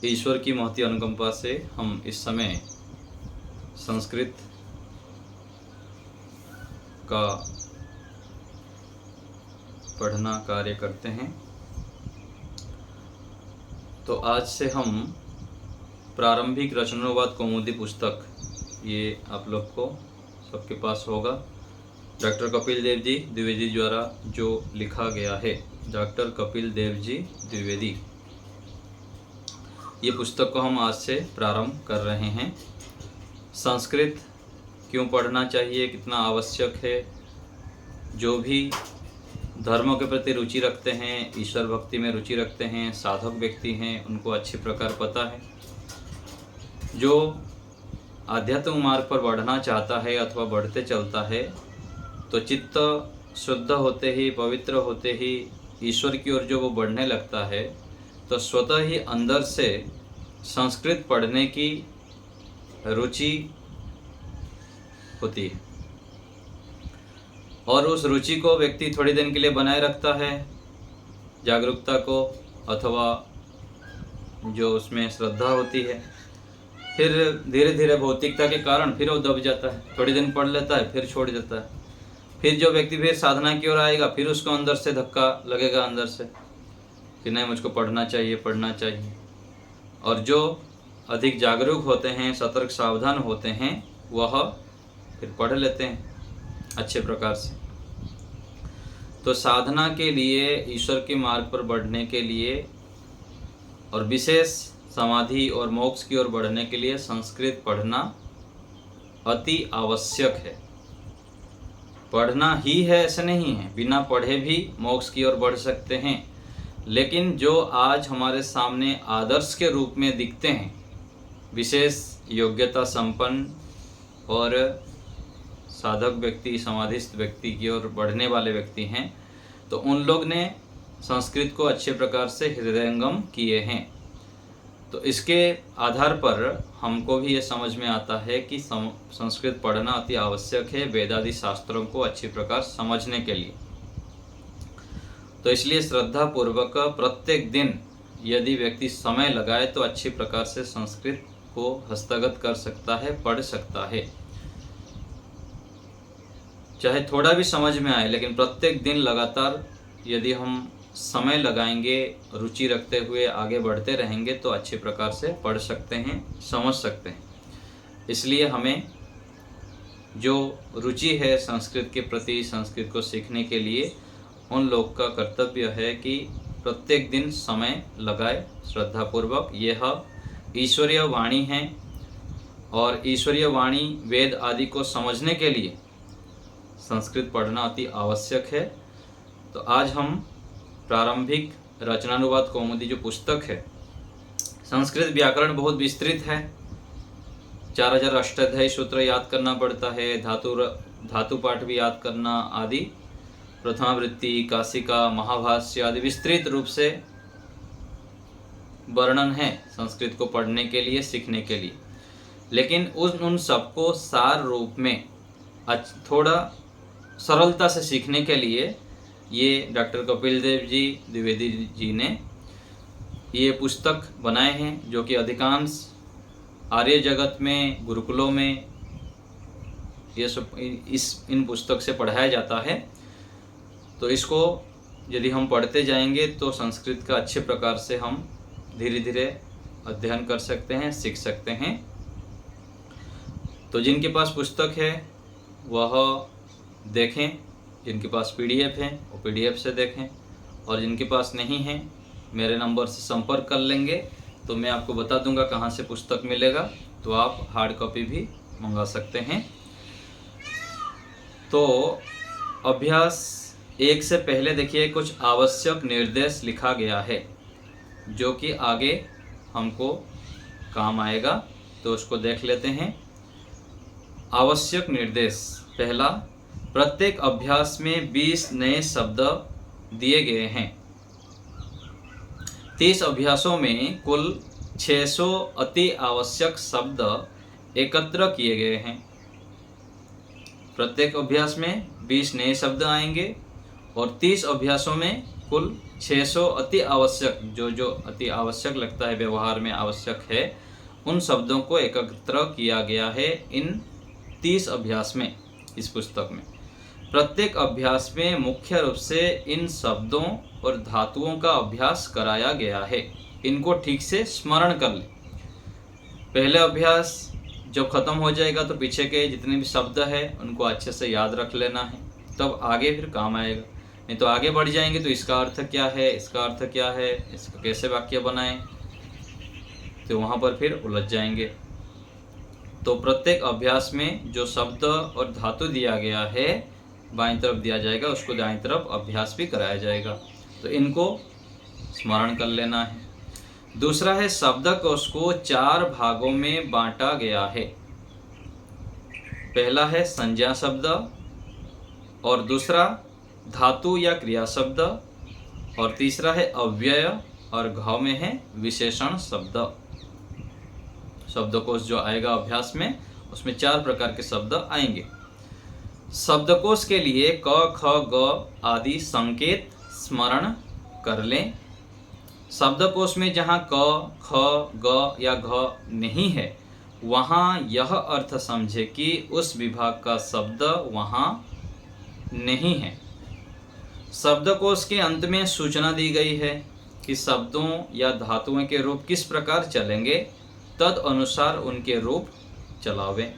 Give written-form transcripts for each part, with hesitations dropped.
ईश्वर की महती अनुकंपा से हम इस समय संस्कृत का पढ़ना कार्य करते हैं। तो आज से हम प्रारंभिक रचनानुवाद कौमुदी पुस्तक, ये आप लोग को सबके पास होगा, डॉक्टर कपिल देव जी द्विवेदी द्वारा जो लिखा गया है, डॉक्टर कपिल देव जी द्विवेदी, ये पुस्तक को हम आज से प्रारंभ कर रहे हैं। संस्कृत क्यों पढ़ना चाहिए, कितना आवश्यक है, जो भी धर्मों के प्रति रुचि रखते हैं, ईश्वर भक्ति में रुचि रखते हैं, साधक व्यक्ति हैं, उनको अच्छी प्रकार पता है। जो आध्यात्मिक मार्ग पर बढ़ना चाहता है अथवा बढ़ते चलता है, तो चित्त शुद्ध होते ही, पवित्र होते ही ईश्वर की ओर जो वो बढ़ने लगता है, तो स्वतः ही अंदर से संस्कृत पढ़ने की रुचि होती है और उस रुचि को व्यक्ति थोड़ी देर के लिए बनाए रखता है, जागरूकता को, अथवा जो उसमें श्रद्धा होती है। फिर धीरे धीरे भौतिकता के कारण फिर वो दब जाता है, थोड़ी दिन पढ़ लेता है, फिर छोड़ देता है। फिर जो व्यक्ति फिर साधना की ओर आएगा, फिर उसको अंदर से धक्का लगेगा अंदर से कि नहीं, मुझको पढ़ना चाहिए, पढ़ना चाहिए। और जो अधिक जागरूक होते हैं, सतर्क सावधान होते हैं, वह फिर पढ़ लेते हैं अच्छे प्रकार से। तो साधना के लिए, ईश्वर के मार्ग पर बढ़ने के लिए और विशेष समाधि और मोक्ष की ओर बढ़ने के लिए संस्कृत पढ़ना अति आवश्यक है। पढ़ना ही है ऐसा नहीं है, बिना पढ़े भी मोक्ष की ओर बढ़ सकते हैं। लेकिन जो आज हमारे सामने आदर्श के रूप में दिखते हैं, विशेष योग्यता संपन्न और साधक व्यक्ति, समाधिस्थ व्यक्ति की ओर बढ़ने वाले व्यक्ति हैं, तो उन लोग ने संस्कृत को अच्छे प्रकार से हृदयंगम किए हैं। तो इसके आधार पर हमको भी ये समझ में आता है कि संस्कृत पढ़ना अति आवश्यक है वेदादि शास्त्रों को अच्छी प्रकार समझने के लिए। तो इसलिए श्रद्धा पूर्वक प्रत्येक दिन यदि व्यक्ति समय लगाए तो अच्छी प्रकार से संस्कृत को हस्तगत कर सकता है, पढ़ सकता है। चाहे थोड़ा भी समझ में आए, लेकिन प्रत्येक दिन लगातार यदि हम समय लगाएंगे, रुचि रखते हुए आगे बढ़ते रहेंगे, तो अच्छी प्रकार से पढ़ सकते हैं, समझ सकते हैं। इसलिए हमें जो रुचि है संस्कृत के प्रति, संस्कृत को सीखने के लिए, उन लोग का कर्तव्य है कि प्रत्येक दिन समय लगाए श्रद्धापूर्वक। यह ईश्वरीय वाणी है और ईश्वरीय वाणी वेद आदि को समझने के लिए संस्कृत पढ़ना अति आवश्यक है। तो आज हम प्रारंभिक रचनानुवाद कौमुदी जो पुस्तक है, संस्कृत व्याकरण बहुत विस्तृत है, 4000 अष्टाध्यायी सूत्र याद करना पड़ता है, धातु पाठ भी याद करना आदि, प्रथमावृत्ति, काशिका, महाभाष्य आदि विस्तृत रूप से वर्णन है संस्कृत को पढ़ने के लिए, सीखने के लिए। लेकिन उन सबको सार रूप में थोड़ा सरलता से सीखने के लिए ये डॉक्टर कपिल देव जी द्विवेदी जी ने ये पुस्तक बनाए हैं, जो कि अधिकांश आर्य जगत में, गुरुकुलों में ये सब इन पुस्तक से पढ़ाया जाता है। तो इसको यदि हम पढ़ते जाएंगे तो संस्कृत का अच्छे प्रकार से हम धीरे धीरे अध्ययन कर सकते हैं, सीख सकते हैं। तो जिनके पास पुस्तक है वह देखें, जिनके पास पीडीएफ है वो पीडीएफ से देखें, और जिनके पास नहीं है मेरे नंबर से संपर्क कर लेंगे तो मैं आपको बता दूंगा कहाँ से पुस्तक मिलेगा, तो आप हार्ड कॉपी भी मंगा सकते हैं। तो अभ्यास 1 से पहले देखिए कुछ आवश्यक निर्देश लिखा गया है जो कि आगे हमको काम आएगा, तो उसको देख लेते हैं। आवश्यक निर्देश पहला, प्रत्येक अभ्यास में 20 नए शब्द दिए गए हैं। 30 अभ्यासों में कुल 600 अति आवश्यक शब्द एकत्र किए गए हैं। प्रत्येक अभ्यास में 20 नए शब्द आएंगे और 30 अभ्यासों में कुल 600 अति आवश्यक, जो जो अति आवश्यक लगता है, व्यवहार में आवश्यक है, उन शब्दों को एकत्र किया गया है इन 30 अभ्यास में, इस पुस्तक में। प्रत्येक अभ्यास में मुख्य रूप से इन शब्दों और धातुओं का अभ्यास कराया गया है। इनको ठीक से स्मरण कर ले। पहले अभ्यास जब खत्म हो जाएगा तो पीछे के जितने भी शब्द है उनको अच्छे से याद रख लेना है, तब आगे फिर काम आएगा। नहीं तो आगे बढ़ जाएंगे तो इसका अर्थ क्या है, इसका अर्थ क्या है, इसका कैसे वाक्य बनाएं, तो वहाँ पर फिर उलझ जाएंगे। तो प्रत्येक अभ्यास में जो शब्द और धातु दिया गया है बाईं तरफ दिया जाएगा, उसको दाईं तरफ अभ्यास भी कराया जाएगा। तो इनको स्मरण कर लेना है। दूसरा है शब्दकोश को 4 भागों में बांटा गया है। पहला है संज्ञा शब्द, और दूसरा धातु या क्रिया शब्द, और तीसरा है अव्यय, और घ में है विशेषण शब्द। शब्दकोश जो आएगा अभ्यास में, उसमें 4 प्रकार के शब्द आएंगे। शब्दकोश के लिए क ख ग आदि संकेत स्मरण कर लें। शब्दकोश में जहाँ क ख ग या घ नहीं है, वहाँ यह अर्थ समझे कि उस विभाग का शब्द वहाँ नहीं है। शब्दकोश के अंत में सूचना दी गई है कि शब्दों या धातुओं के रूप किस प्रकार चलेंगे, तद अनुसार उनके रूप चलावें।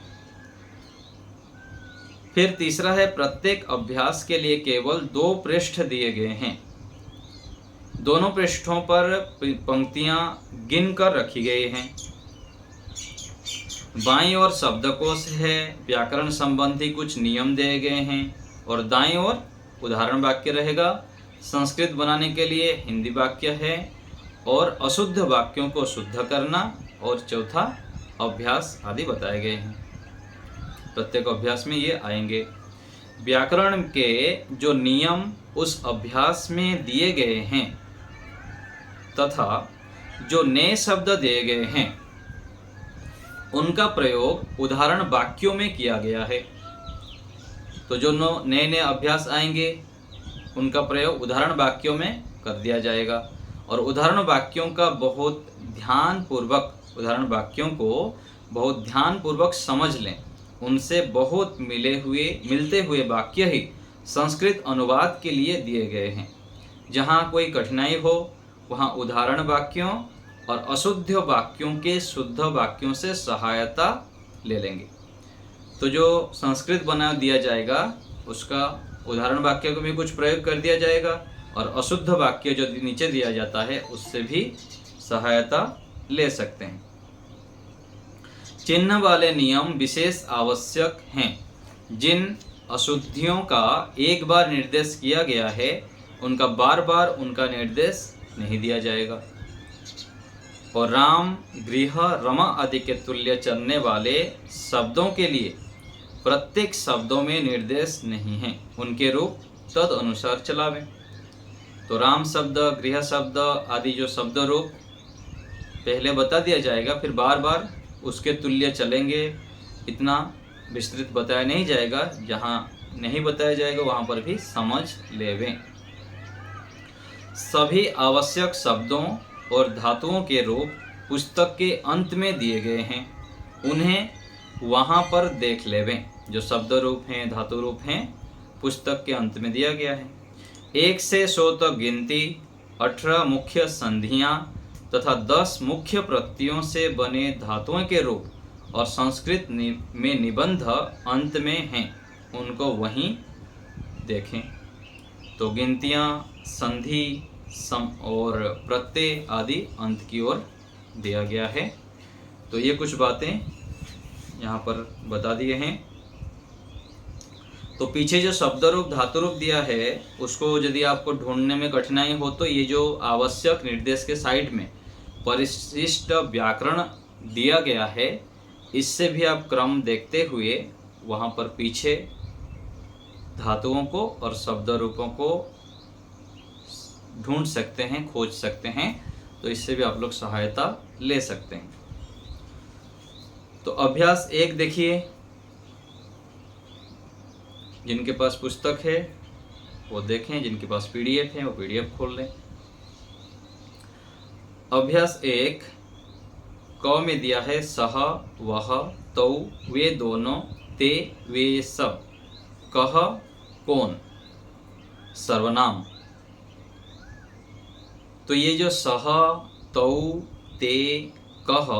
फिर तीसरा है प्रत्येक अभ्यास के लिए केवल 2 पृष्ठ दिए गए हैं। दोनों पृष्ठों पर पंक्तियां गिन कर रखी गई हैं। बाईं ओर शब्दकोश है, व्याकरण संबंधी कुछ नियम दिए गए हैं, और दाईं ओर उदाहरण वाक्य रहेगा। संस्कृत बनाने के लिए हिंदी वाक्य है, और अशुद्ध वाक्यों को शुद्ध करना, और चौथा अभ्यास आदि बताए गए हैं। प्रत्येक अभ्यास में ये आएंगे। व्याकरण के जो नियम उस अभ्यास में दिए गए हैं तथा जो नए शब्द दिए गए हैं, उनका प्रयोग उदाहरण वाक्यों में किया गया है। तो जो नए नए अभ्यास आएंगे उनका प्रयोग उदाहरण वाक्यों में कर दिया जाएगा, और उदाहरण वाक्यों का बहुत ध्यान पूर्वक समझ लें। उनसे बहुत मिलते हुए वाक्य ही संस्कृत अनुवाद के लिए दिए गए हैं। जहाँ कोई कठिनाई हो वहाँ उदाहरण वाक्यों और अशुद्ध वाक्यों के शुद्ध वाक्यों से सहायता ले लेंगे। तो जो संस्कृत बना दिया जाएगा उसका उदाहरण वाक्य को भी कुछ प्रयोग कर दिया जाएगा, और अशुद्ध वाक्य जो नीचे दिया जाता है उससे भी सहायता ले सकते हैं। चिन्ह वाले नियम विशेष आवश्यक हैं। जिन अशुद्धियों का एक बार निर्देश किया गया है, उनका बार बार उनका निर्देश नहीं दिया जाएगा। और राम, गृह, रमा आदि के तुल्य चलने वाले शब्दों के लिए प्रत्येक शब्दों में निर्देश नहीं है, उनके रूप तद अनुसार चलावें। तो राम शब्द, गृह शब्द आदि जो शब्द रूप पहले बता दिया जाएगा, फिर बार बार उसके तुल्य चलेंगे। इतना विस्तृत बताया नहीं जाएगा, जहाँ नहीं बताया जाएगा वहाँ पर भी समझ लेवें। सभी आवश्यक शब्दों और धातुओं के रूप पुस्तक के अंत में दिए गए हैं, उन्हें वहाँ पर देख लेवें। जो शब्द रूप हैं, धातु रूप हैं, पुस्तक के अंत में दिया गया है। 1 से 100 तक गिनती, 18 मुख्य संधियाँ तथा 10 मुख्य प्रत्ययों से बने धातुओं के रूप और संस्कृत में निबंध अंत में हैं, उनको वहीं देखें। तो गिनतियाँ, संधि, सम और प्रत्यय आदि अंत की ओर दिया गया है। तो ये कुछ बातें यहाँ पर बता दिए हैं। तो पीछे जो शब्द रूप, धातु रूप दिया है, उसको यदि आपको ढूंढने में कठिनाई हो तो ये जो आवश्यक निर्देश के साइड में परिशिष्ट व्याकरण दिया गया है, इससे भी आप क्रम देखते हुए वहाँ पर पीछे धातुओं को और शब्द रूपों को ढूंढ सकते हैं, खोज सकते हैं। तो इससे भी आप लोग सहायता ले सकते हैं। तो अभ्यास 1 देखिए, जिनके पास पुस्तक है वो देखें, जिनके पास PDF है वो PDF खोल लें। अभ्यास 1 क में दिया है सह, वह, तौ, वे दोनों, ते, वे सब। कह कौन? सर्वनाम। तो ये जो सह, तौ, ते, कह,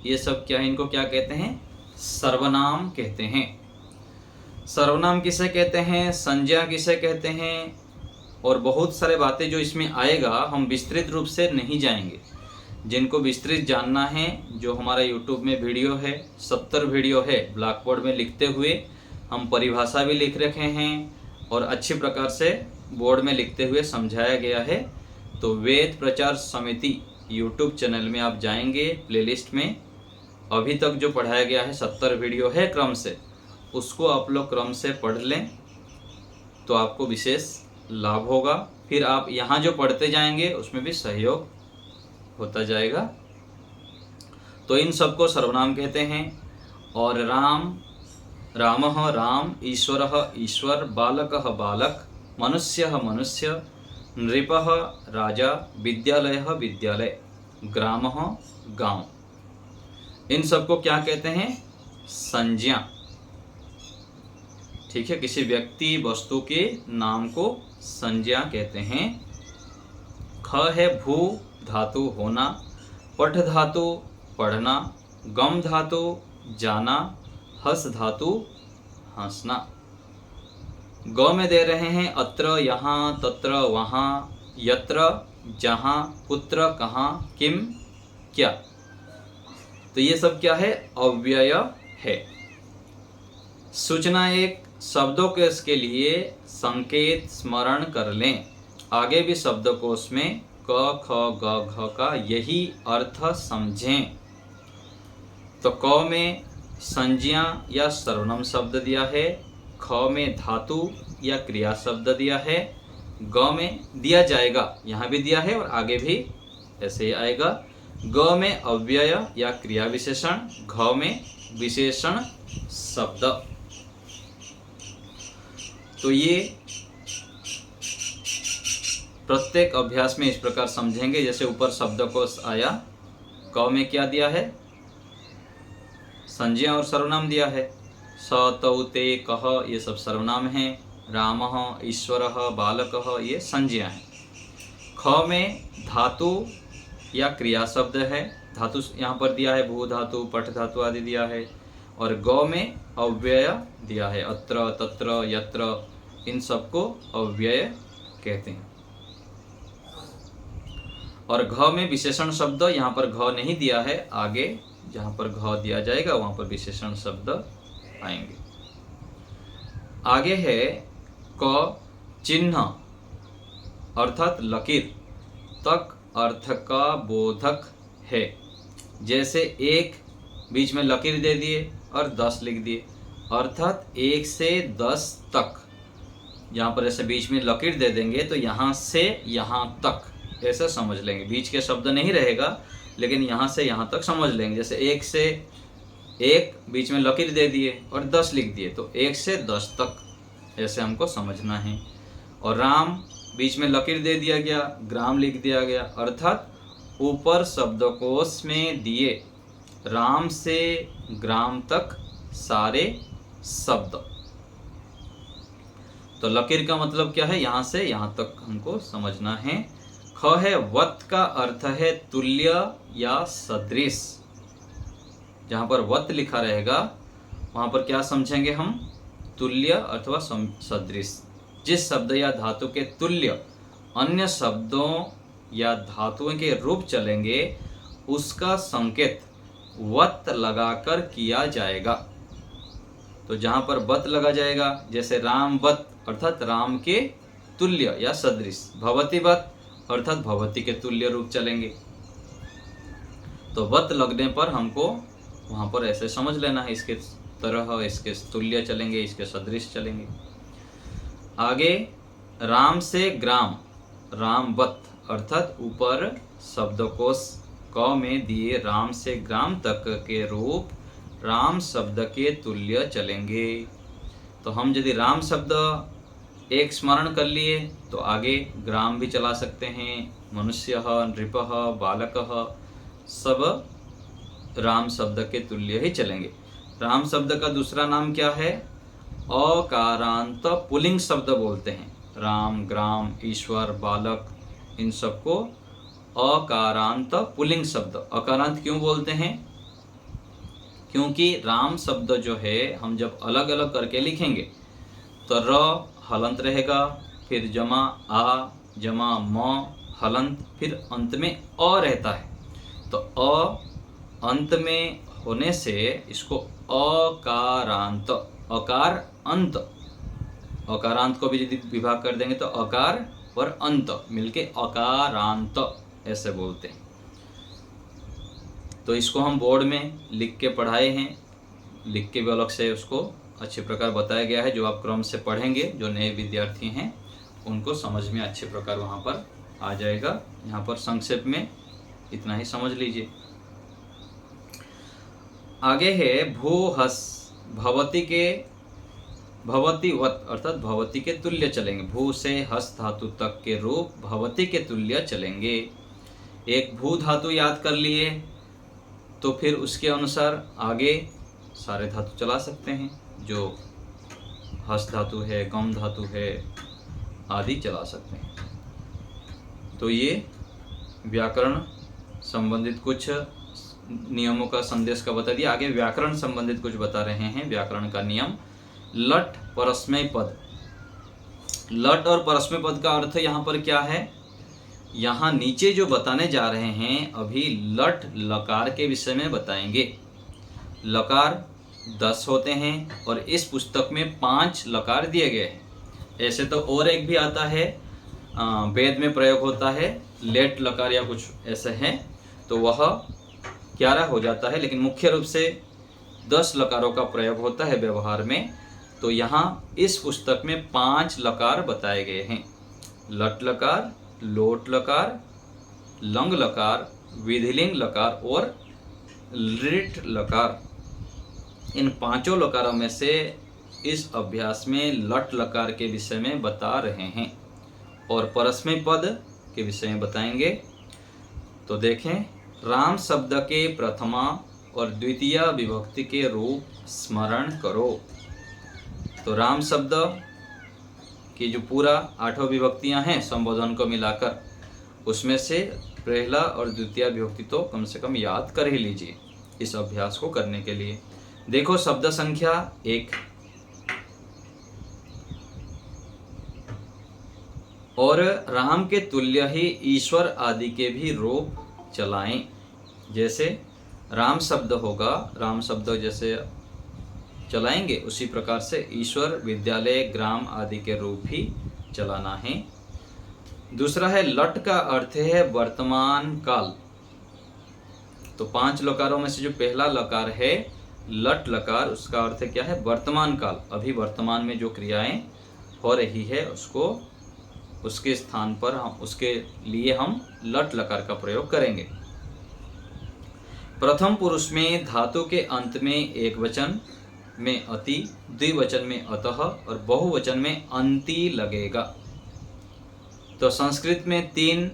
ये सब क्या है? इनको क्या कहते हैं? सर्वनाम कहते हैं। सर्वनाम किसे कहते हैं? संज्ञा किसे कहते हैं? और बहुत सारे बातें जो इसमें आएगा, हम विस्तृत रूप से नहीं जाएंगे। जिनको विस्तृत जानना है, जो हमारा YouTube में वीडियो है, 70 वीडियो है ब्लैक बोर्ड में लिखते हुए, हम परिभाषा भी लिख रखे हैं और अच्छी प्रकार से बोर्ड में लिखते हुए समझाया गया है। तो वेद प्रचार समिति YouTube चैनल में आप जाएंगे, प्लेलिस्ट में अभी तक जो पढ़ाया गया है 70 वीडियो है क्रम से, उसको आप लोग क्रम से पढ़ लें तो आपको विशेष लाभ होगा। फिर आप यहाँ जो पढ़ते जाएंगे उसमें भी सहयोग होता जाएगा। तो इन सबको सर्वनाम कहते हैं। और राम, रामः राम, ईश्वरः ईश्वर, बालकः बालक, मनुष्यः मनुष्य, नृपः राजा, विद्यालयः विद्यालय, ग्रामः गांव। इन सबको क्या कहते हैं? संज्ञा। ठीक है, किसी व्यक्ति वस्तु के नाम को संज्ञा कहते हैं। ख है भू धातु होना, पठ धातु पढ़ना, गम धातु जाना, हस धातु हंसना। ग में दे रहे हैं अत्र, यहाँ, तत्र, वहाँ, यत्र, जहाँ, कुत्र, कहाँ, किम, क्या। तो ये सब क्या है? अव्यय है। सूचना 1 शब्दों के इसके लिए संकेत स्मरण कर लें। आगे भी शब्दकोश में क, ख, ग, घ का यही अर्थ समझें। तो क में संज्ञा या सर्वनाम शब्द दिया है, ख में धातु या क्रिया शब्द दिया है, ग में दिया जाएगा, यहाँ भी दिया है और आगे भी ऐसे ही आएगा। ग में अव्यय या क्रिया विशेषण, घ में विशेषण शब्द। तो ये प्रत्येक अभ्यास में इस प्रकार समझेंगे। जैसे ऊपर शब्दकोश आया, क में क्या दिया है? संज्ञा और सर्वनाम दिया है। स, तौ, ते, कह, ये सब सर्वनाम हैं। रामः, ईश्वरः, बालकः, ये संज्ञा है। ख में धातु या क्रिया शब्द है, धातु यहाँ पर दिया है, भू धातु, पठ धातु आदि दिया है। और ग में अव्यय दिया है, अत्र, तत्र, यत्र, इन सबको अव्यय कहते हैं। और घ में विशेषण शब्द, यहाँ पर घ नहीं दिया है, आगे जहाँ पर घ दिया जाएगा वहाँ पर विशेषण शब्द आएंगे। आगे है क चिन्ह अर्थात लकीर, तक अर्थ का बोधक है। जैसे 1 बीच में लकीर दे दिए और 10 लिख दिए, अर्थात 1 से 10 तक। यहाँ पर ऐसे बीच में लकीर दे देंगे तो यहाँ से यहाँ तक ऐसा समझ लेंगे। बीच के शब्द नहीं रहेगा, लेकिन यहाँ से यहाँ तक समझ लेंगे। जैसे 1 से 1 बीच में लकीर दे दिए और 10 लिख दिए, तो 1 से 10 तक ऐसे हमको समझना है। और राम बीच में लकीर दे दिया गया, ग्राम लिख दिया गया, अर्थात ऊपर शब्दकोश में दिए राम से ग्राम तक सारे शब्द। तो लकीर का मतलब क्या है? यहाँ से यहाँ तक हमको समझना है। ख है वत का अर्थ है तुल्य या सदृश। जहाँ पर वत लिखा रहेगा वहाँ पर क्या समझेंगे हम? तुल्य अथवा सदृश। जिस शब्द या धातु के तुल्य अन्य शब्दों या धातुओं के रूप चलेंगे उसका संकेत वत लगाकर किया जाएगा। तो जहाँ पर वत लगा जाएगा, जैसे राम वत अर्थात राम के तुल्य या सदृश, भवती वत अर्थात भवती के तुल्य रूप चलेंगे। तो वत लगने पर हमको वहाँ पर ऐसे समझ लेना है, इसके तरह, इसके तुल्य चलेंगे, इसके सदृश चलेंगे। आगे राम से ग्राम, रामवत अर्थात ऊपर शब्दकोश क में दिए राम से ग्राम तक के रूप राम शब्द के तुल्य चलेंगे। तो हम यदि राम शब्द एक स्मरण कर लिए तो आगे ग्राम भी चला सकते हैं, मनुष्यः, नृपः, बालकः सब राम शब्द के तुल्य ही चलेंगे। राम शब्द का दूसरा नाम क्या है? अकारांत पुल्लिंग शब्द बोलते हैं। राम, ग्राम, ईश्वर, बालक, इन सबको अकारांत पुल्लिंग शब्द। अकारांत क्यों बोलते हैं? क्योंकि राम शब्द जो है हम जब अलग अलग करके लिखेंगे तो र हलंत रहेगा, फिर जमा आ, जमा म, हलंत, फिर अंत में अ रहता है। तो अ अंत में होने से इसको अकारांत, अकार अंत, अकारांत को भी यदि विभाग कर देंगे तो अकार और अंत मिलके अकारांत ऐसे बोलते हैं। तो इसको हम बोर्ड में लिख के पढ़ाए हैं, लिख के भी अलग से उसको अच्छे प्रकार बताया गया है। जो आप क्रम से पढ़ेंगे, जो नए विद्यार्थी हैं उनको समझ में अच्छे प्रकार वहाँ पर आ जाएगा। यहाँ पर संक्षेप में इतना ही समझ लीजिए। आगे है भूहस, भवती के भवतीवत अर्थात भवती के तुल्य चलेंगे। भू से हस धातु तक के रूप भवती के तुल्य चलेंगे। एक भू धातु याद कर लिए तो फिर उसके अनुसार आगे सारे धातु चला सकते हैं। जो हस धातु है, गम धातु है आदि चला सकते हैं। तो ये व्याकरण संबंधित कुछ नियमों का संदेश का बता दिया। आगे व्याकरण संबंधित कुछ बता रहे हैं। व्याकरण का नियम, लट परस्मय पद। लट और परस्मय पद का अर्थ यहाँ पर क्या है? यहाँ नीचे जो बताने जा रहे हैं अभी लट लकार के विषय में बताएंगे। लकार 10 होते हैं और इस पुस्तक में 5 लकार दिए गए हैं। ऐसे तो और एक भी आता है, वेद में प्रयोग होता है, लेट लकार या कुछ ऐसे हैं, तो वह 11 हो जाता है। लेकिन मुख्य रूप से 10 लकारों का प्रयोग होता है व्यवहार में। तो यहाँ इस पुस्तक में 5 लकार बताए गए हैं। लट लकार, लोट लकार, लंग लकार, विधिलिंग लकार और लिट लकार। इन 5 लकारों में से इस अभ्यास में लट लकार के विषय में बता रहे हैं और परस्मय पद के विषय में बताएंगे। तो देखें, राम शब्द के प्रथमा और द्वितीय विभक्ति के रूप स्मरण करो। तो राम शब्द की जो पूरा 8 विभक्तियां हैं संबोधन को मिलाकर, उसमें से पहला और द्वितीय विभक्ति तो कम से कम याद कर ही लीजिए इस अभ्यास को करने के लिए। देखो शब्द संख्या 1 और राम के तुल्य ही ईश्वर आदि के भी रूप चलाएं। जैसे राम शब्द होगा, राम शब्द जैसे चलाएंगे उसी प्रकार से ईश्वर, विद्यालय, ग्राम आदि के रूप ही चलाना है। दूसरा है लट का अर्थ है वर्तमान काल। तो 5 लकारों में से जो पहला लकार है लट लकार, उसका अर्थ क्या है? वर्तमान काल। अभी वर्तमान में जो क्रियाएं हो रही है उसको, उसके स्थान पर हम, उसके लिए हम लट लकार का प्रयोग करेंगे। प्रथम पुरुष में धातु के अंत में एक वचन में अति, द्विवचन में अतः और बहुवचन में अंति लगेगा। तो संस्कृत में 3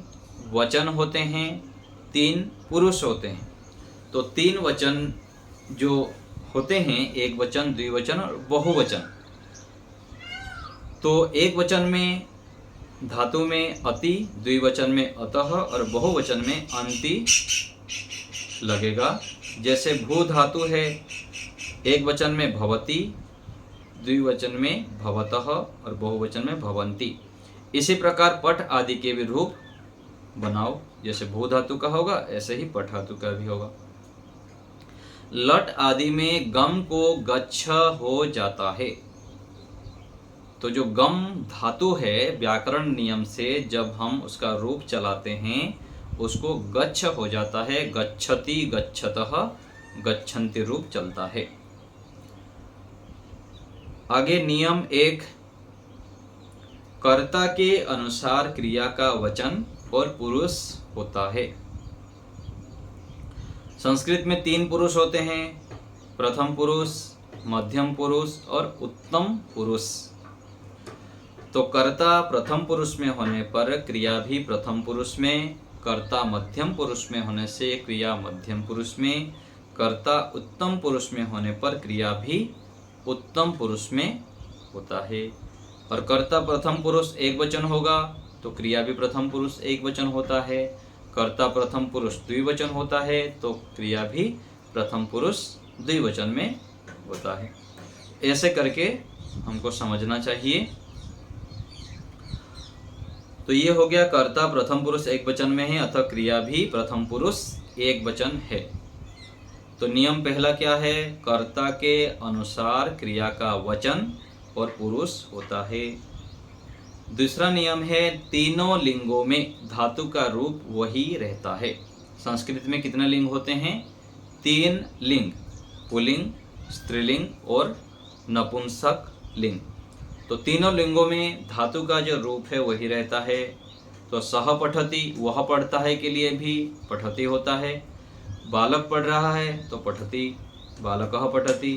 वचन होते हैं, 3 पुरुष होते हैं। तो 3 वचन जो होते हैं, एक वचन, द्विवचन और बहुवचन। तो एक वचन में धातु में अति, द्विवचन में अतः और बहुवचन में अंति लगेगा। जैसे भू धातु है, एक वचन में भवती, द्विवचन में भवतः और बहुवचन में भवंती। इसी प्रकार पठ आदि के भी रूप बनाओ। जैसे भू धातु का होगा ऐसे ही पठ धातु का भी होगा। लट आदि में गम को गच्छ हो जाता है। तो जो गम धातु है, व्याकरण नियम से जब हम उसका रूप चलाते हैं उसको गच्छ हो जाता है। गच्छति, गच्छतः, गच्छन्ति रूप चलता है। आगे नियम 1, कर्ता के अनुसार क्रिया का वचन और पुरुष होता है। संस्कृत में 3 पुरुष होते हैं, प्रथम पुरुष, मध्यम पुरुष और उत्तम पुरुष। तो कर्ता प्रथम पुरुष में होने पर क्रिया भी प्रथम पुरुष में, कर्ता मध्यम पुरुष में होने से क्रिया मध्यम पुरुष में, कर्ता उत्तम पुरुष में होने पर क्रिया भी उत्तम पुरुष में होता है। और कर्ता प्रथम पुरुष एक वचन होगा तो क्रिया भी प्रथम पुरुष एक वचन होता है। कर्ता प्रथम पुरुष द्विवचन होता है तो क्रिया भी प्रथम पुरुष द्विवचन में होता है। ऐसे करके हमको समझना चाहिए। तो ये हो गया कर्ता प्रथम पुरुष एक वचन में है अतः क्रिया भी प्रथम पुरुष एक वचन है। तो नियम पहला क्या है? कर्ता के अनुसार क्रिया का वचन और पुरुष होता है। दूसरा नियम है तीनों लिंगों में धातु का रूप वही रहता है। संस्कृत में कितने लिंग होते हैं? 3 लिंग, पुल्लिंग, स्त्रीलिंग और नपुंसक लिंग। तो तीनों लिंगों में धातु का जो रूप है वही रहता है। तो सह पठति, वह पढ़ता है के लिए भी पठति होता है। बालक पढ़ रहा है तो पठति, बालकः पठति।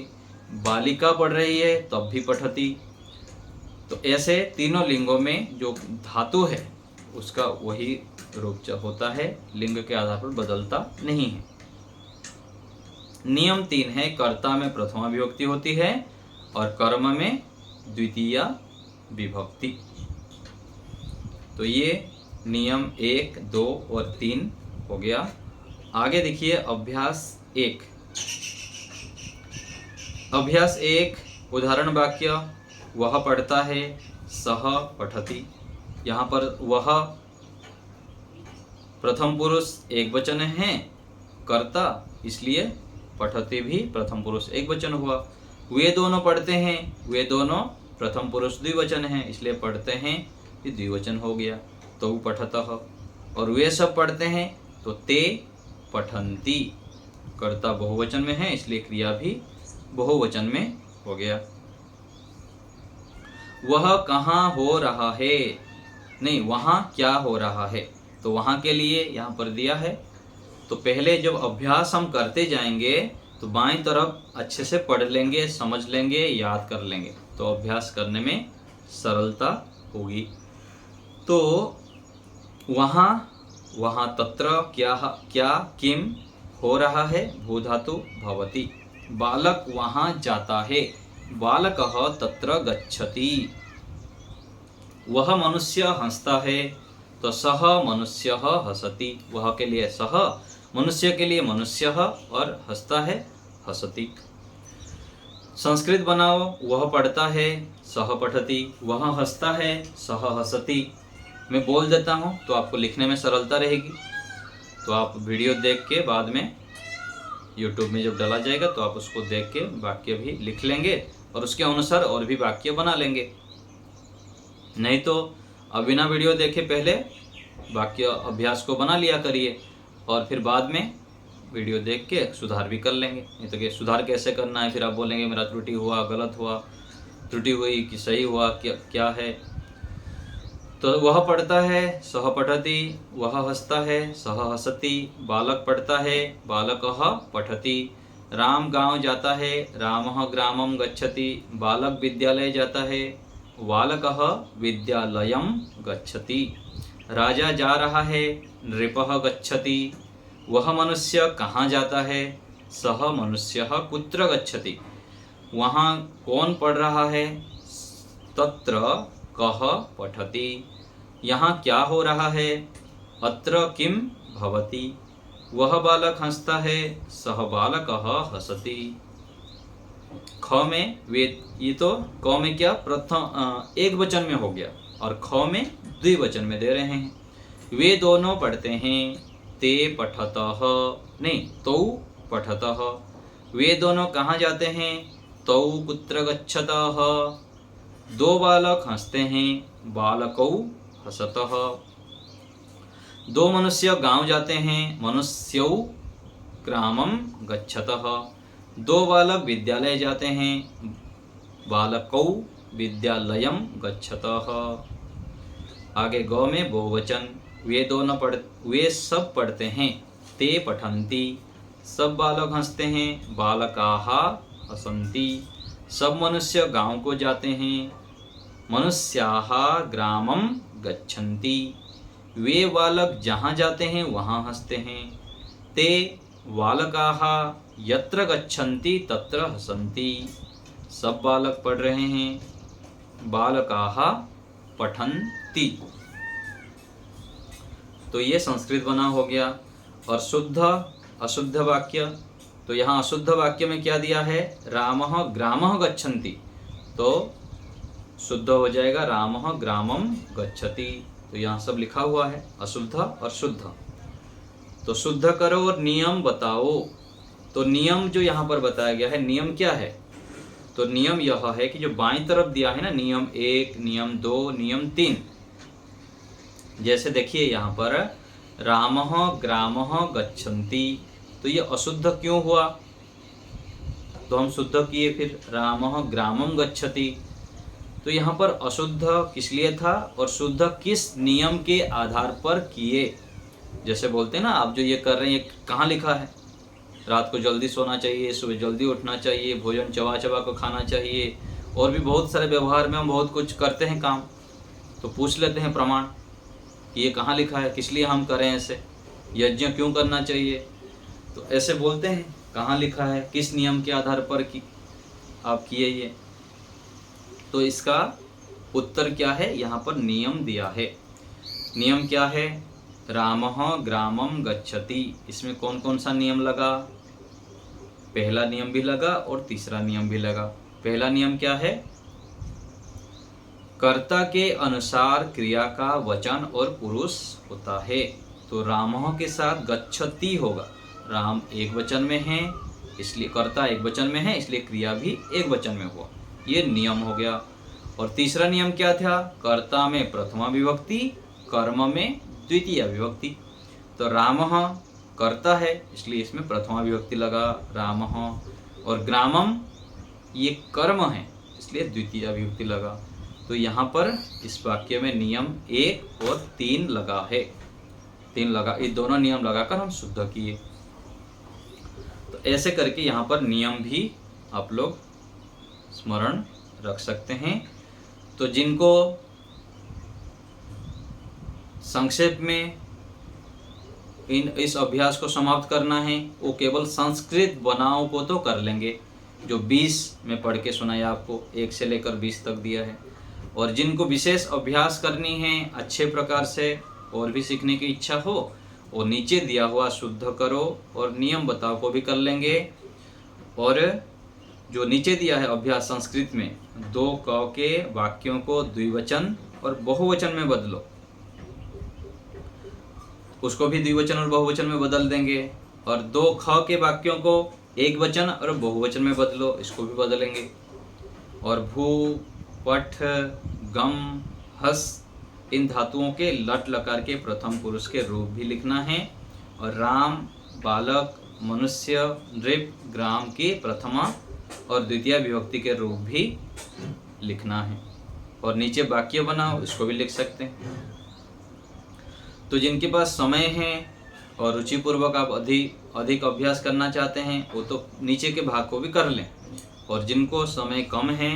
बालिका पढ़ रही है तब भी पठति। तो ऐसे तीनों लिंगों में जो धातु है उसका वही रूप होता है, लिंग के आधार पर बदलता नहीं है। नियम 3 है कर्ता में प्रथमा विभक्ति होती है और कर्म में द्वितीया विभक्ति। तो ये नियम 1, 2 और 3 हो गया। आगे देखिए अभ्यास 1। अभ्यास 1 उदाहरण वाक्य वह पढ़ता है, सह पठति। यहाँ पर वह प्रथम पुरुष एक वचन है कर्ता, इसलिए पठति भी प्रथम पुरुष एक वचन हुआ। वे दोनों पढ़ते हैं, वे दोनों प्रथम पुरुष द्विवचन हैं, इसलिए पढ़ते हैं ये द्विवचन हो गया। तो पठतः। और वे सब पढ़ते हैं तो ते पठन्ति। कर्ता बहुवचन में है इसलिए क्रिया भी बहुवचन में हो गया। वह कहाँ हो रहा है? नहीं, वहाँ क्या हो रहा है? तो वहाँ के लिए यहाँ पर दिया है। तो पहले जब अभ्यास हम करते जाएंगे तो बाएं तरफ अच्छे से पढ़ लेंगे, समझ लेंगे, याद कर लेंगे, तो अभ्यास करने में सरलता होगी। तो वहाँ तत्र क्या किम हो रहा है, भू धातु भवति। बालक वहाँ जाता है, बालकः तत्र गच्छति। वह मनुष्य हंसता है तो सह मनुष्यः हसति। वह के लिए सह, मनुष्य के लिए मनुष्यः और हंसता है हसति। संस्कृत बनाओ, वह पढ़ता है सह पठति, वह हंसता है सह हसति। मैं बोल देता हूँ तो आपको लिखने में सरलता रहेगी। तो आप वीडियो देख के बाद में YouTube में जब डाला जाएगा तो आप उसको देख के वाक्य भी लिख लेंगे और उसके अनुसार और भी वाक्य बना लेंगे। नहीं तो अब बिना वीडियो देखे पहले वाक्य अभ्यास को बना लिया करिए और फिर बाद में वीडियो देख के सुधार भी कर लेंगे। नहीं तो कि सुधार कैसे करना है, फिर आप बोलेंगे मेरा त्रुटि हुआ, गलत हुआ, त्रुटि हुई कि सही हुआ, क्या है। तो वह पढ़ता है सह पठति, वह हंसता है सह हसति। बालक पढ़ता है बालकः पठति। राम गांव जाता है रामः ग्रामं गच्छति। बालक विद्यालय जाता है बालकः विद्यालयं गच्छति। राजा जा रहा है नृपः गच्छति। वह मनुष्य कहाँ जाता है, सह मनुष्यः कुत्र गच्छति। वहाँ कौन पढ़ रहा है, तत्र कः पठति। यहाँ क्या हो रहा है, अत्र किम भवति। वह बालक हंसता है सह बालकः हसति। ख में वे, ये तो क में क्या प्रथम एक वचन में हो गया और ख में द्विवचन में दे रहे हैं। वे दोनों पढ़ते हैं ते पठतः, नहीं तौ पठतः। वे दोनों कहाँ जाते हैं, तौ कुत्र गच्छतः। दो बालक हंसते हैं बालकौ हसतः। दो मनुष्य गांव जाते हैं मनुष्यौ ग्रामं गच्छतः। दो बालक विद्यालय जाते हैं बालकौ विद्यालयं गच्छतः। आगे गौ में बहुवचन, वे सब पढ़ते हैं ते पठन्ति। सब बालक हंसते हैं बालकाः हसन्ति। सब मनुष्य गांव को जाते हैं मनुष्याः ग्रामं गच्छन्ति, वे बालक जहाँ जाते हैं वहाँ हंसते हैं। ते बालकाः यत्र गच्छन्ति तत्र हसन्ति, सब बालक पढ़ रहे हैं। बालकाः पठन्ति, तो ये संस्कृत बना हो गया। और शुद्ध अशुद्ध वाक्य, तो यहाँ अशुद्ध वाक्य में क्या दिया है, रामः ग्रामः गच्छन्ति, तो शुद्ध हो जाएगा रामः ग्रामं गच्छति। तो यहाँ सब लिखा हुआ है अशुद्ध और शुद्ध। तो शुद्ध करो और नियम बताओ। तो नियम जो यहाँ पर बताया गया है, नियम क्या है, तो नियम यह है कि जो बाईं तरफ दिया है ना, नियम 1, नियम 2, नियम 3, जैसे देखिए यहाँ पर रामः ग्रामः गच्छन्ति, तो ये अशुद्ध क्यों हुआ, तो हम शुद्ध किए फिर रामः ग्रामं गच्छति। तो यहाँ पर अशुद्ध किस लिए था और शुद्ध किस नियम के आधार पर किए। जैसे बोलते हैं ना, आप जो ये कर रहे हैं ये कहाँ लिखा है, रात को जल्दी सोना चाहिए, सुबह जल्दी उठना चाहिए, भोजन चबा चबा को खाना चाहिए, और भी बहुत सारे व्यवहार में हम बहुत कुछ करते हैं काम, तो पूछ लेते हैं प्रमाण कि ये कहाँ लिखा है, किस लिए हम करें ऐसे, यज्ञ क्यों करना चाहिए, तो ऐसे बोलते हैं कहाँ लिखा है, किस नियम के आधार पर कि आप किए ये। तो इसका उत्तर क्या है, यहाँ पर नियम दिया है। नियम क्या है, रामः ग्रामं गच्छति, इसमें कौन कौन सा नियम लगा, पहला नियम भी लगा और तीसरा नियम भी लगा। पहला नियम क्या है, कर्ता के अनुसार क्रिया का वचन और पुरुष होता है, तो रामः के साथ गच्छति होगा, राम एक वचन में है इसलिए कर्ता एक वचन में है, इसलिए क्रिया भी एक वचन में हुआ, ये नियम हो गया। और तीसरा नियम क्या था, कर्ता में प्रथमा विभक्ति, कर्म में द्वितीय विभक्ति, तो रामः कर्ता है इसलिए इसमें प्रथमा विभक्ति लगा रामः, और ग्रामम ये कर्म है इसलिए द्वितीय विभक्ति लगा। तो यहाँ पर इस वाक्य में नियम 1 और 3 लगा है, 3 लगा, ये दोनों नियम लगाकर हम शुद्ध किए। तो ऐसे करके यहाँ पर नियम भी आप लोग स्मरण रख सकते हैं। तो जिनको संक्षेप में इस अभ्यास को समाप्त करना है वो केवल संस्कृत बनाओ को तो कर लेंगे, जो 20 में पढ़ के सुनाया आपको, 1 से लेकर 20 तक दिया है। और जिनको विशेष अभ्यास करनी है अच्छे प्रकार से और भी सीखने की इच्छा हो, वो नीचे दिया हुआ शुद्ध करो और नियम बताओ को भी कर लेंगे। और जो नीचे दिया है अभ्यास संस्कृत में, 2 क के वाक्यों को द्विवचन और बहुवचन में बदलो, उसको भी द्विवचन और बहुवचन में बदल देंगे। और 2 ख के वाक्यों को एक वचन और बहुवचन में बदलो, इसको भी बदलेंगे। और भू, पठ, गम, हस इन धातुओं के लट लकार के प्रथम पुरुष के रूप भी लिखना है। और राम, बालक, मनुष्य, नृप, ग्राम के प्रथमा और द्वितीय विभक्ति के रूप भी लिखना है। और नीचे वाक्य बनाओ, इसको भी लिख सकते हैं। तो जिनके पास समय है और रुचिपूर्वक आप अधिक अभ्यास करना चाहते हैं वो तो नीचे के भाग को भी कर लें। और जिनको समय कम है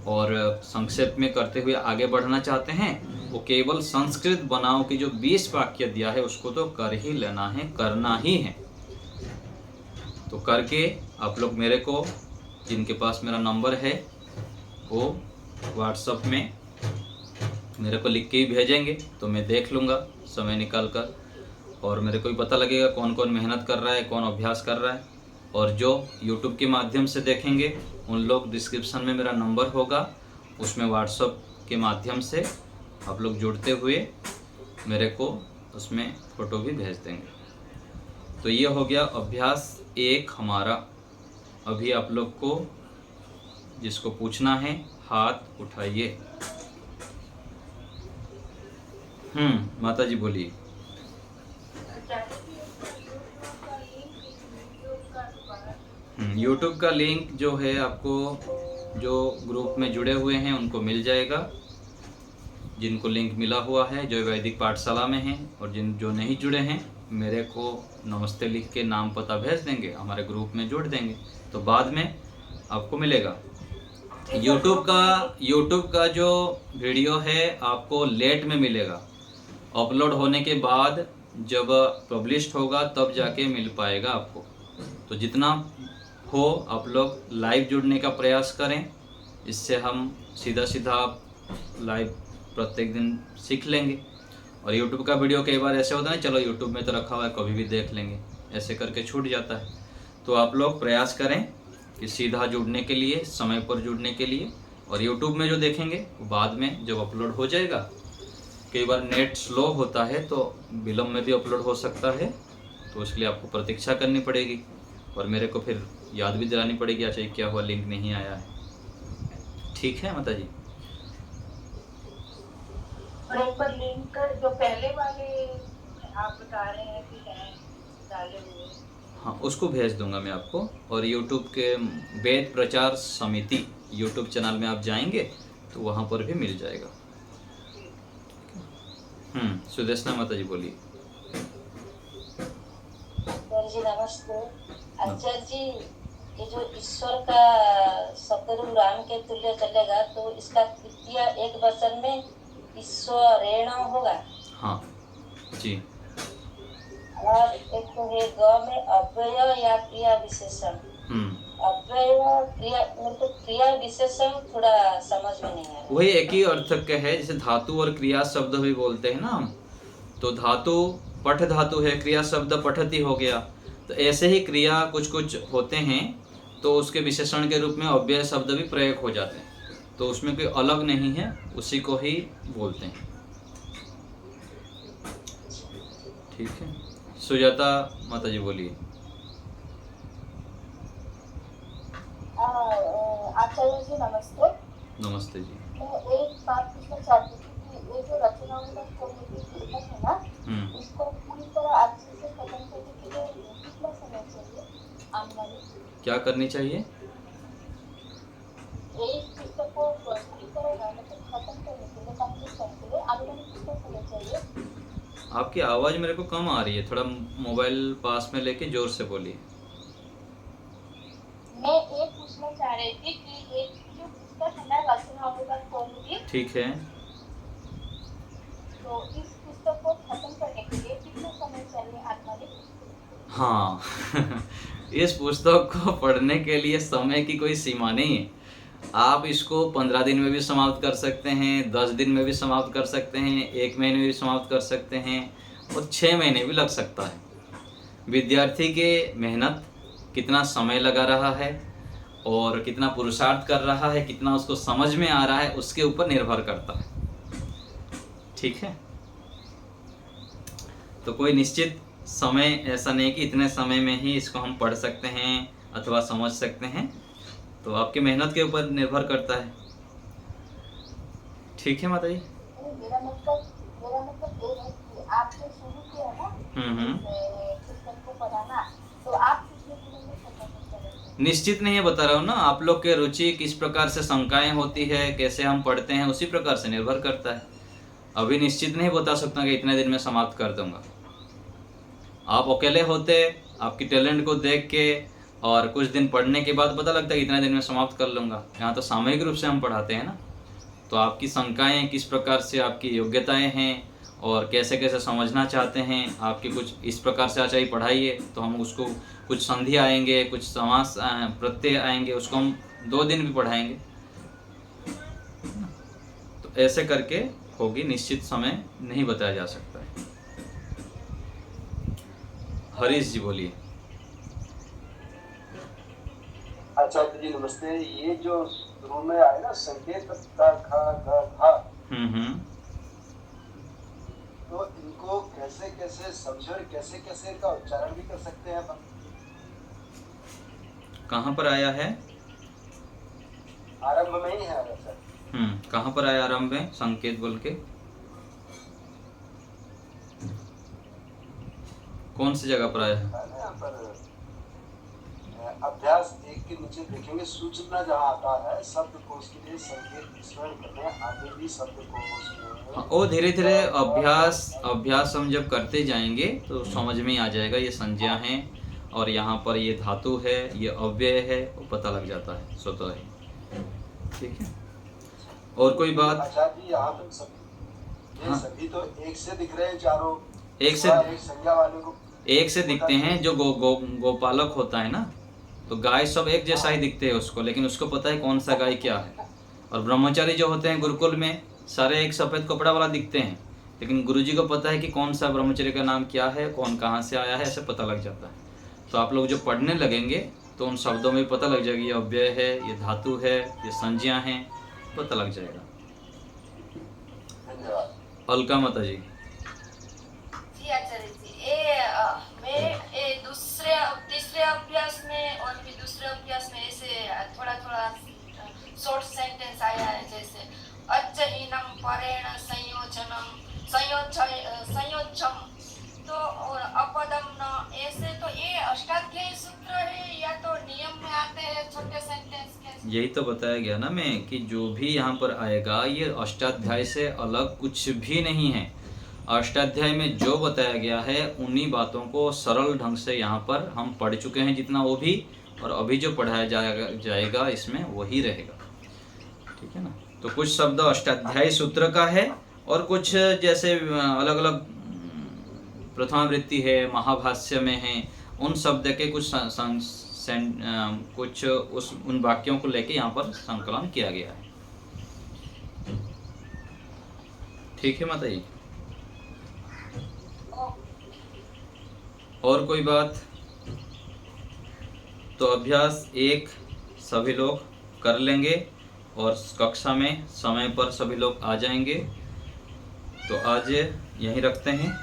और संक्षेप में करते हुए आगे बढ़ना चाहते हैं वो केवल संस्कृत बनाओ की जो 20 वाक्य दिया है उसको तो कर ही लेना है, करना ही है। तो करके आप लोग मेरे को, जिनके पास मेरा नंबर है वो व्हाट्सएप में मेरे को लिख के ही भेजेंगे, तो मैं देख लूँगा समय निकाल कर, और मेरे को भी पता लगेगा कौन कौन मेहनत कर रहा है, कौन अभ्यास कर रहा है। और जो YouTube के माध्यम से देखेंगे उन लोग डिस्क्रिप्शन में मेरा नंबर होगा, उसमें व्हाट्सएप के माध्यम से आप लोग जुड़ते हुए मेरे को उसमें फ़ोटो भी भेज देंगे। तो ये हो गया अभ्यास 1 हमारा। अभी आप लोग को जिसको पूछना है हाथ उठाइए। माता जी बोलिए। YouTube का लिंक जो है आपको जो ग्रुप में जुड़े हुए हैं उनको मिल जाएगा। जिनको लिंक मिला हुआ है जो वैदिक पाठशाला में हैं, और जो नहीं जुड़े हैं मेरे को नमस्ते लिख के नाम पता भेज देंगे, हमारे ग्रुप में जोड़ देंगे, तो बाद में आपको मिलेगा। यूट्यूब का जो वीडियो है आपको लेट में मिलेगा। अपलोड होने के बाद जब पब्लिश्ड होगा तब जाके मिल पाएगा आपको। तो जितना हो आप लोग लाइव जुड़ने का प्रयास करें, इससे हम सीधा सीधा लाइव प्रत्येक दिन सीख लेंगे। और यूट्यूब का वीडियो कई बार ऐसे होता है, चलो यूट्यूब में तो रखा हुआ है कभी भी देख लेंगे, ऐसे करके छूट जाता है। तो आप लोग प्रयास करें कि सीधा जुड़ने के लिए, समय पर जुड़ने के लिए। और यूट्यूब में जो देखेंगे वो बाद में जब अपलोड हो जाएगा, कई बार नेट स्लो होता है तो विलम्ब में भी अपलोड हो सकता है, तो उसके लिए आपको प्रतीक्षा करनी पड़ेगी और मेरे को फिर याद भी दिलानी पड़ेगी, अच्छा क्या हुआ लिंक नहीं आया है। ठीक है माता जी? पर लिंक जो पहले वाले आप बता रहे हैं कि हैं डाले हुए, हाँ उसको भेज दूंगा मैं आपको। और यूट्यूब के वेद प्रचार समिति यूट्यूब चैनल में आप जाएंगे तो वहाँ पर भी मिल जाएगा। सुदेशना माता जी बोलिए। जी नमस्ते आचार्य जी। ये जो ईश्वर का सतरु राम के तुल्य चलेगा तो इसका तृतीय एक वचन में ईश्वरेण होगा। हाँ जी। और एक तो है ग में अव्यय या क्रिया विशेषण। अव्यय क्रिया मतलब क्रिया विशेषण थोड़ा समझ में नहीं आ रहा। वही एक ही अर्थक है, जैसे धातु और क्रिया शब्द भी बोलते हैं ना हम। तो धातु पठ धातु है, क्रिया शब्द पठती हो गया। तो ऐसे ही क्रिया कुछ कुछ होते हैं तो उसके विशेषण के रूप में अव्यय शब्द भी प्रयोग हो जाते हैं। तो उसमें कोई अलग नहीं है, उसी को ही बोलते हैं। ठीक है, सुजाता माता जी बोलिए। आचार्य जी नमस्ते। नमस्ते जी। मैं एक बात पूछना चाहती थी कि ये जो रचनाओं का पुस्तक है ना, इसको पूरी तरह अच्छे से खत्म करने के लिए कितना समय चाहिए आमदनी? क्या करनी चाहिए? एक पुस्तक को पूरी तरह मतलब खत्म करने के लिए, कंप्लीट करने के लिए आमदनी कितना समय चाहिए? आपकी आवाज़ मेरे को कम आ रही है, थोड़ा मोबाइल पास में लेके जोर से बोलिए। मैं ये पूछना चाह रही थी कि एक जो पुस्तक है ना रचनाओं का कौमुदी, ठीक है, तो इस पुस्तक को खत्म करने के लिए कितना समय चाहिए आत्मानिक? हाँ इस पुस्तक को पढ़ने के लिए समय की कोई सीमा नहीं है। आप इसको 15 दिन में भी समाप्त कर सकते हैं, 10 दिन में भी समाप्त कर सकते हैं, 1 महीने में भी समाप्त कर सकते हैं और 6 महीने भी लग सकता है। विद्यार्थी के मेहनत कितना समय लगा रहा है और कितना पुरुषार्थ कर रहा है, कितना उसको समझ में आ रहा है, उसके ऊपर निर्भर करता है। ठीक है, तो कोई निश्चित समय ऐसा नहीं कि इतने समय में ही इसको हम पढ़ सकते हैं अथवा समझ सकते हैं। तो आपकी मेहनत के ऊपर निर्भर करता है। ठीक है माता जी? मेरा मतलब ये है कि आपने शुरू किया ना पुस्तक को पढ़ाना, तो आप कितने दिनों में खत्म करेंगे? निश्चित नहीं है, बता रहा हूँ ना। आप लोग के रुचि किस प्रकार से, शंकाएं होती है, कैसे हम पढ़ते हैं, उसी प्रकार से निर्भर करता है। अभी निश्चित नहीं बता सकता कि इतने दिन में समाप्त कर दूंगा। आप अकेले होते, आपकी टैलेंट को देख के और कुछ दिन पढ़ने के बाद पता लगता है कि इतने दिन में समाप्त कर लूँगा। यहाँ तो सामूहिक रूप से हम पढ़ाते हैं ना। तो आपकी शंकाएं किस प्रकार से, आपकी योग्यताएं हैं और कैसे कैसे समझना चाहते हैं, आपकी कुछ इस प्रकार से आचार्य पढ़ाइए तो हम उसको, कुछ संधि आएंगे, कुछ समास प्रत्यय आएंगे, उसको हम 2 दिन भी पढ़ाएंगे। तो ऐसे करके होगी, निश्चित समय नहीं बताया जा सकता है। हरीश जी बोलिए। आचार्य जी नमस्ते। ये जो शुरू में आए ना संकेत का खा ग घा, तो इनको कैसे कैसे समझे और कैसे कैसे इनका उच्चारण भी कर सकते हैं अपन? कहाँ पर आया है? आरंभ में ही है सर। कहाँ पर आया आरंभ में संकेत बोल के? कौन सी जगह पर आया है? यहाँ पर अभ्यास 1 के नीचे देखेंगे, सूचना जहाँ आता है शब्द कोश के लिए संकेत स्मरण करने, आगे भी शब्द कोश में। वो धीरे धीरे अभ्यास हम जब करते जाएंगे तो समझ में आ जाएगा। ये संज्ञा है और यहाँ पर ये धातु है, ये अव्यय है, वो पता लग जाता है स्वतः ही। ठीक है। और कोई बात? आचार्य जी यहाँ पे ये हाँ। सभी तो एक से दिख रहे हैं चारों, एक से एक संज्ञा वाले को एक से दिखते हैं। जो गोपालक होता है ना, तो गाय सब एक जैसा ही दिखते हैं उसको, लेकिन उसको पता है कौन सा गाय क्या है। और ब्रह्मचारी जो होते हैं गुरुकुल में, सारे एक सफ़ेद कपड़ा वाला दिखते हैं, लेकिन गुरुजी को पता है कि कौन सा ब्रह्मचारी का नाम क्या है, कौन कहाँ से आया है, ऐसे पता लग जाता है। तो आप लोग जो पढ़ने लगेंगे तो उन शब्दों में पता लग जाएगा, ये अव्यय है, ये धातु है, ये संज्ञा है, पता लग जाएगा। धन्यवाद। अलका माता जी। जी आचार्य जी, मैं तीसरे अभ्यास में और फिर दूसरे अभ्यास में ऐसे थोड़ा थोड़ा शॉर्ट सेंटेंस आया है, जैसे अच्चहीनम परेण संयोजम तो और अपदम न, ऐसे। तो ये अष्टाध्यायी सूत्र है या तो नियम में आते हैं छोटे सेंटेंस के? यही तो बताया गया ना मैं कि जो भी यहाँ पर आएगा ये अष्टाध्याय से अलग कुछ भी नहीं है। अष्टाध्याय में जो बताया गया है उन्हीं बातों को सरल ढंग से यहाँ पर हम पढ़ चुके हैं जितना वो भी, और अभी जो पढ़ाया जाएगा इसमें वही रहेगा। ठीक है ना। तो कुछ शब्द अष्टाध्यायी सूत्र का है और कुछ जैसे अलग अलग प्रथमावृत्ति है, महाभाष्य में है, उन शब्द के कुछ उन वाक्यों को लेके यहाँ पर संकलन किया गया है। ठीक है माता जी। और कोई बात? तो अभ्यास 1 सभी लोग कर लेंगे और कक्षा में समय पर सभी लोग आ जाएंगे। तो आज यहीं रखते हैं।